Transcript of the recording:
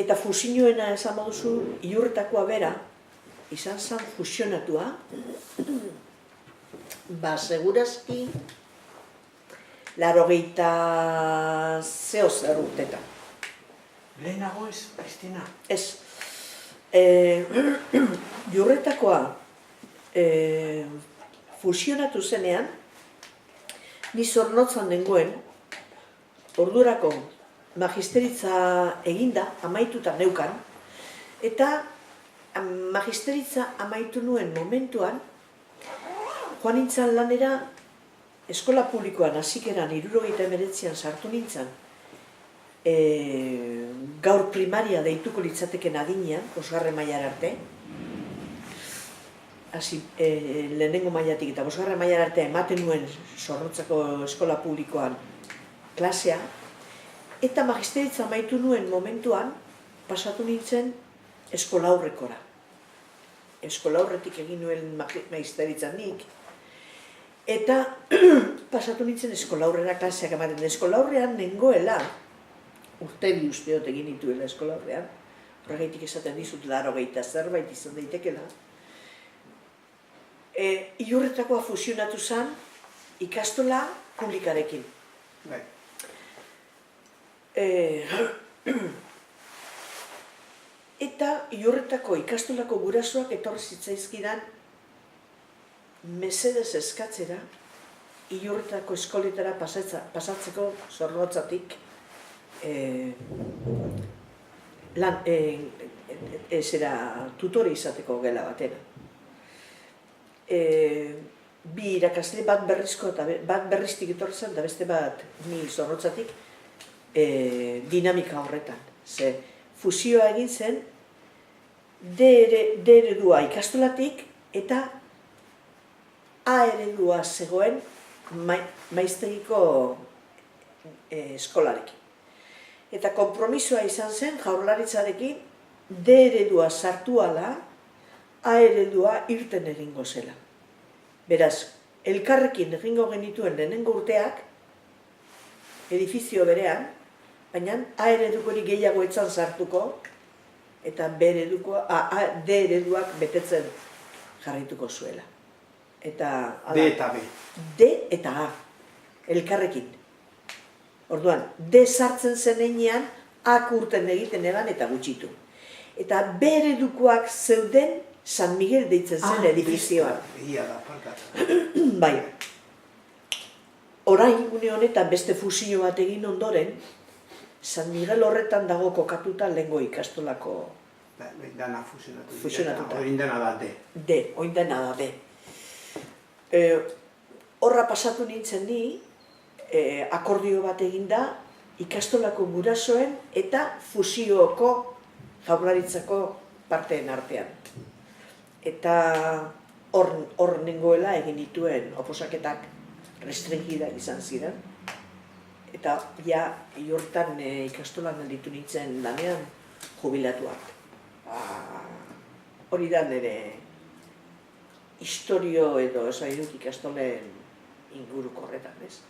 Eta fusioena esan baduzu, Ilurretakoa bera, izan zen fusionatua, segurazki, 80 urtetan. Lehenago ez, Kristina? Ez. Ilurretakoa fusionatu zenean, ni Zornotzan nengoen, ordurako magisteritza eginda, amaituta neukan, eta magisteritza amaitu nuen momentuan, joan nintzen lanera, eskola publikoan hasikeran 79an sartu nintzen, gaur primaria deituko litzateken adinean, 5. mailara arte, lehenengo mailatik eta 5. mailara arte ematen nuen Zornotzako eskola publikoan klasea, eta magisteritza amaitu nuen momentuan, pasatu nintzen eskola aurrekora. Eskola aurretik egin nuen magisteritza nik, eta pasatu nintzen eskola aurrera klaseak ematen. Eskola aurrean nengoela, urte bi usteot egin nituela eskola aurrean, horregaitik esaten dizut 80 zerbait izan daitekela, Ilurretakoa fusionatu zen ikastola publikarekin. Eta Ilurretako ikastolako gurasoak etorri zitzaizkidan mesedez eskatzera Ilurretako eskoletara pasatzeko Zornotzatik tutore izateko gela batera. Bi irakasle, bat berrizko eta bat berriztik etorri zen, eta beste bat ni Zornotzatik dinamika horretan. Ze fusioa egin zen D eredua ikastolatik eta A eredua zegoen maiztegiko eskolarekin. Eta konpromisoa izan zen Jaurlaritzarekin D eredua sartu ala A eredua irten egingo zela. Beraz, elkarrekin egingo genituen lehenengo urteak, edifizio berean, baina A eredukorik gehiago etzan sartuko, eta D ereduak betetzen jarraituko zuela. D eta B. D eta A, elkarrekin. Orduan, D sartzen zen einean, A urten egiten eban eta gutxitu. Eta B eredukoak zeuden San Miguel deitzen zen edifizioan. Bai. Orain, une honetan beste fusio bat egin ondoren, San Miguel horretan dago kokatuta lehengo ikastolako... Dana fusionatuta. Oin dena da D. D, oin dena da D. Horra pasatu nintzen ni, akordio bat eginda, ikastolako gurasoen eta fusioko Jaurlaritzako parteen artean. Eta hor nengoela egin dituen oposaketak restringida izan ziren. Eta ja, Ilurretan ikastolan ditu nintzen lanean jubilatuak. Hori da nire historio edo esaiduk ikastolen inguruko horretan, ez?